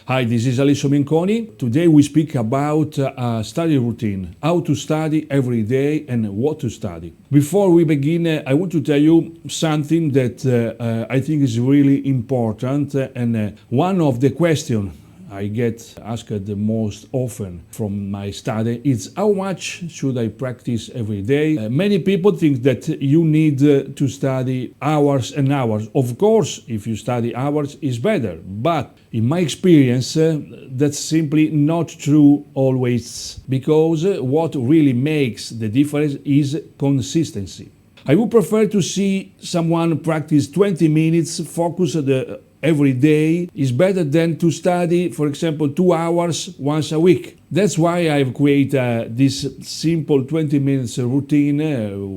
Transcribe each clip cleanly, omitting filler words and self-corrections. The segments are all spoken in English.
Hi, this is Alessio Menconi. Today we speak about a study routine, how to study every day and what to study. Before we begin, I want to tell you something that I think is really important, and one of the questions I get asked the most often from my study is how much should I practice every day? Many people think that you need to study hours and hours. Of course, if you study hours, it's better. But in my experience, that's simply not true always, because what really makes the difference is consistency. I would prefer to see someone practice 20 minutes focused every day is better than to study, for example, 2 hours once a week. That's why I've created this simple 20 minutes routine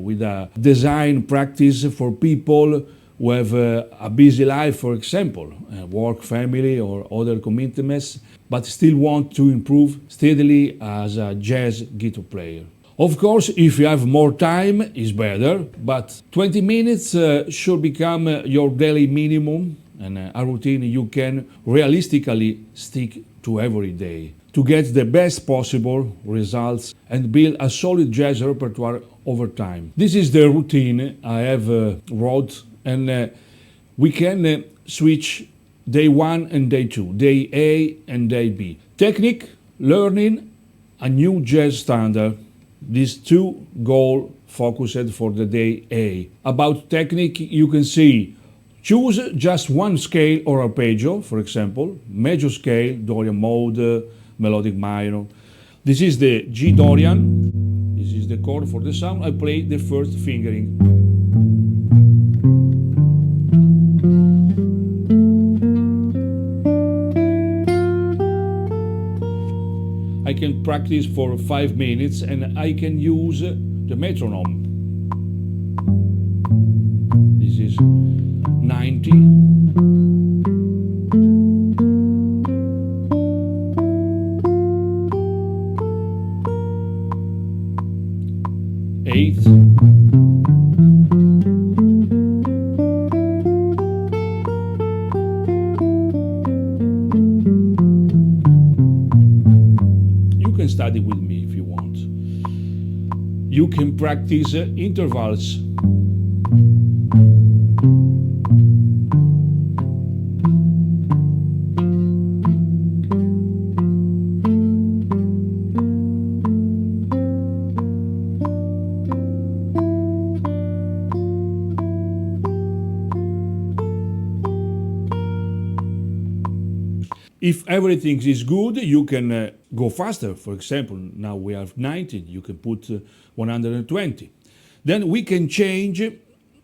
with a design practice for people who have a busy life, for example, work, family, or other commitments, but still want to improve steadily as a jazz guitar player. Of course, if you have more time, it's better, but 20 minutes should become your daily minimum and a routine you can realistically stick to every day to get the best possible results and build a solid jazz repertoire over time. This is the routine I have wrote, and we can switch day 1 and day 2, day A and day B. Technique, learning a new jazz standard. These two goals focused for the day A. About technique, you can see choose just one scale or arpeggio, for example, major scale, Dorian mode, melodic minor. This is the G Dorian. This is the chord for the sound. I play the first fingering. I can practice for 5 minutes and I can use the metronome. This is 90. Eight. You can study with me if you want. You can practice intervals. If everything is good, you can go faster. For example, now we have 90, you can put 120. Then we can change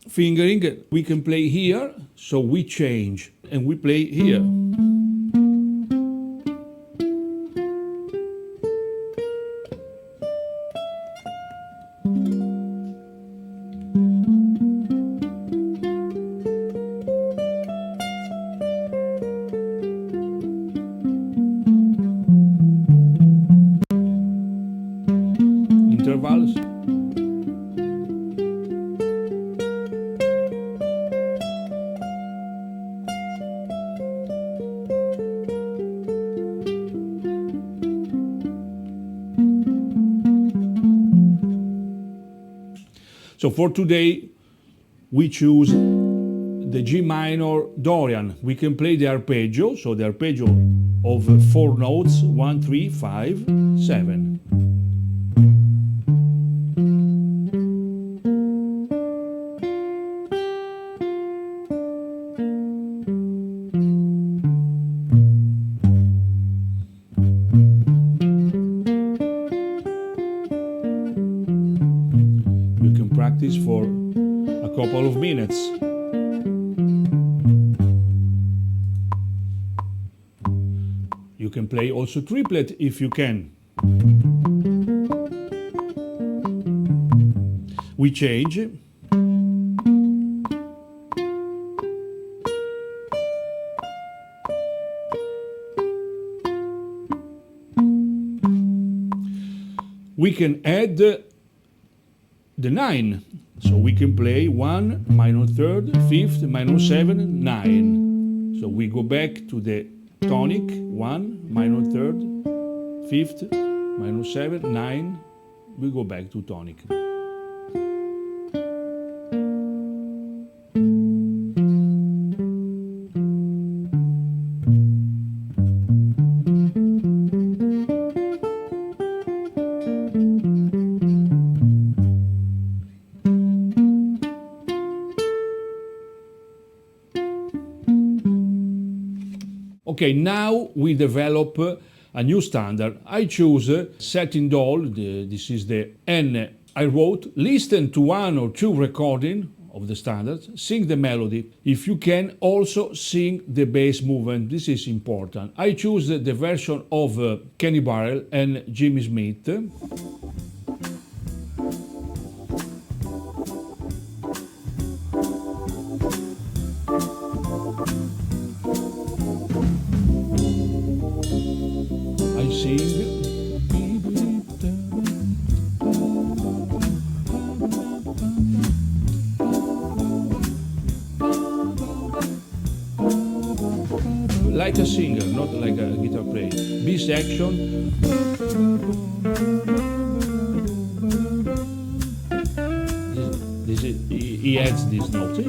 fingering. We can play here, so we change and we play here. Intervals. So for today, we choose the G minor Dorian. We can play the arpeggio, so the arpeggio of 4 notes, 1, 3, 5, 7. Practice for a couple of minutes. You can play also triplet if you can. We change. We can add the 9. So we can play 1, minor third, 5th, minor 7, 9. So we go back to the tonic 1, minor third, 5th, minor 7, 9, we go back to tonic. Okay, now we develop a new standard. I choose set in doll, this is and I wrote, listen to one or two recording of the standards, sing the melody. If you can, also sing the bass movement, this is important. I choose the version of Kenny Burrell and Jimmy Smith. Like a singer, not like a guitar player. B section. He adds this note.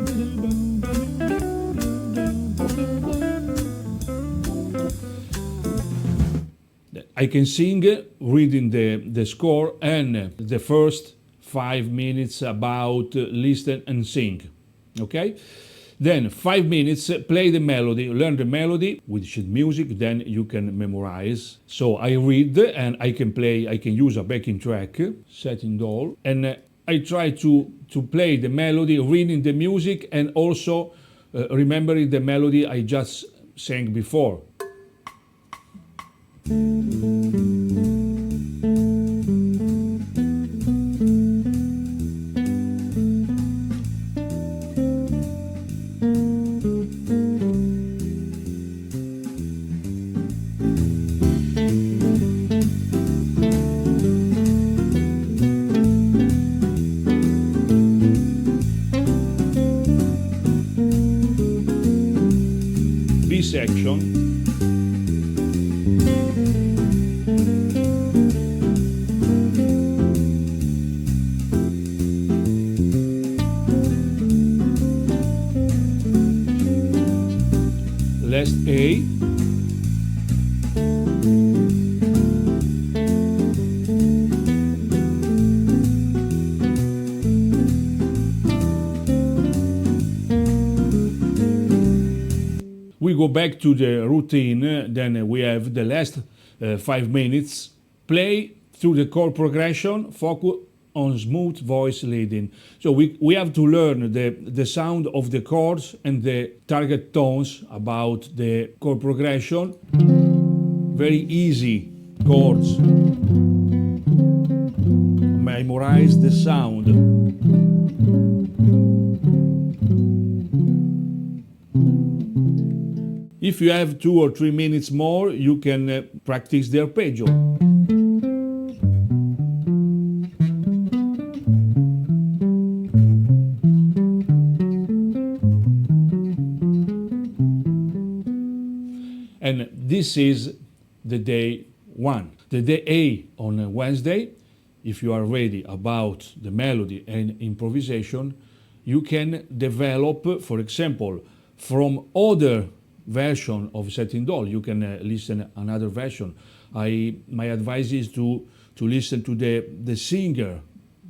I can sing reading the score and the first 5 minutes about listen and sing. Okay? Then 5 minutes, play the melody, learn the melody with sheet music, then you can memorize. So I read and I can use a backing track, set in doll, and I try to play the melody, reading the music, and also remembering the melody I just sang before. B section. Last A. We go back to the routine, then we have the last 5 minutes. Play through the chord progression, focus on smooth voice leading. So we have to learn the sound of the chords and the target tones about the chord progression. Very easy chords. Memorize the sound. If you have 2 or 3 minutes more, you can practice the arpeggio. And this is the day 1. The day A on Wednesday, if you are ready about the melody and improvisation, you can develop, for example, from other version of set in doll. You can listen another version. My advice is to listen to the singer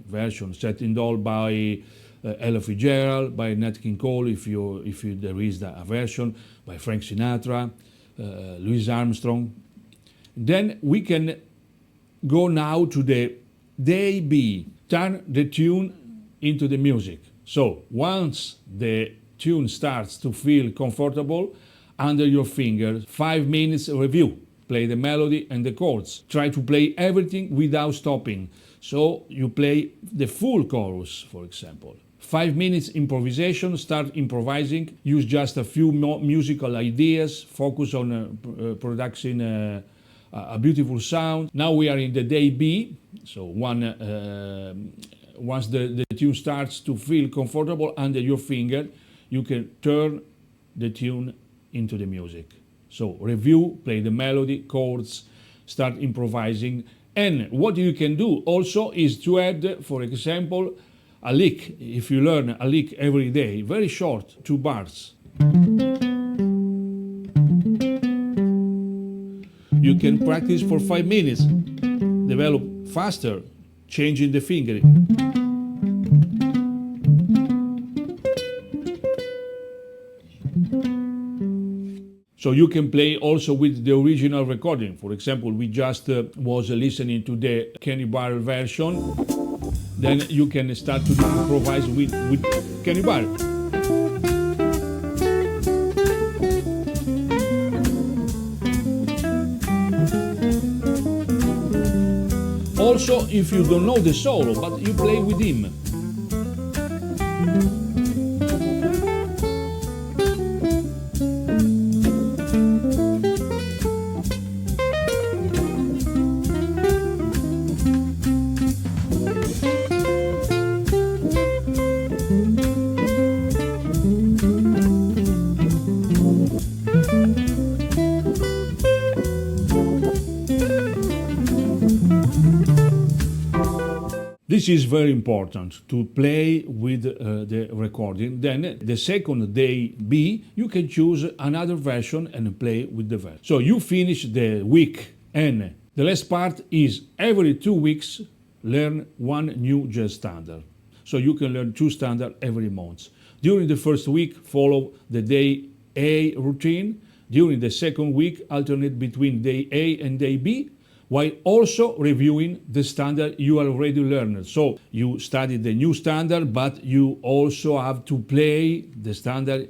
version, set in doll by Ella Fitzgerald, by Nat King Cole, if there is a version, by Frank Sinatra, Louis Armstrong. Then we can go now to the day B, turn the tune into the music. So once the tune starts to feel comfortable under your fingers, 5 minutes review. Play the melody and the chords. Try to play everything without stopping. So you play the full chorus, for example. 5 minutes improvisation, start improvising, use just a few musical ideas, focus on producing a beautiful sound. Now we are in the day B, so once the tune starts to feel comfortable under your finger, you can turn the tune into the music. So review, play the melody, chords, start improvising. And what you can do also is to add, for example, a lick. If you learn a lick every day, very short, 2 bars, you can practice for 5 minutes, develop faster, changing the fingering. So you can play also with the original recording. For example, we just was listening to the Kenny Barr version. Then you can start to improvise with Kenny Barr. Also, if you don't know the solo, but you play with him. This is very important, to play with the recording. Then the second day B, you can choose another version and play with the version. So you finish the week, and the last part is every 2 weeks learn one new jazz standard. So you can learn 2 standards every month. During the first week, follow the day A routine. During the second week, alternate between day A and day B, while also reviewing the standard you already learned. So you study the new standard, but you also have to play the standard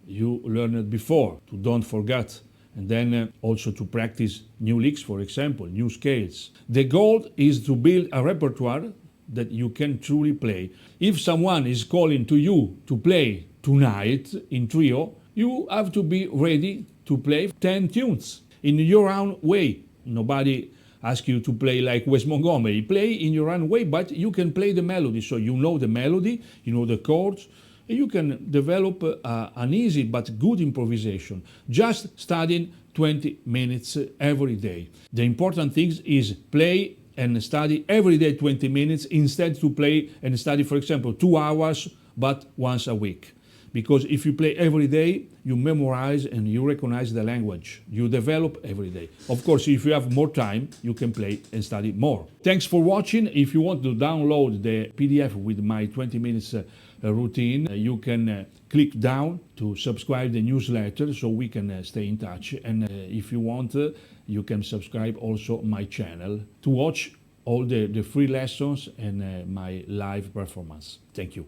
you learned before, to don't forget. And then also to practice new licks, for example, new scales. The goal is to build a repertoire that you can truly play. If someone is calling to you to play tonight in trio, you have to be ready to play 10 tunes in your own way. Nobody ask you to play like Wes Montgomery. Play in your own way, but you can play the melody. So you know the melody, you know the chords, and you can develop an easy but good improvisation. Just studying 20 minutes every day. The important thing is play and study every day 20 minutes instead to play and study, for example, 2 hours, but once a week. Because if you play every day, you memorize and you recognize the language. You develop every day. Of course, if you have more time, you can play and study more. Thanks for watching. If you want to download the PDF with my 20 minutes routine, you can click down to subscribe the newsletter so we can stay in touch. And if you want, you can subscribe also my channel to watch all the free lessons and my live performance. Thank you.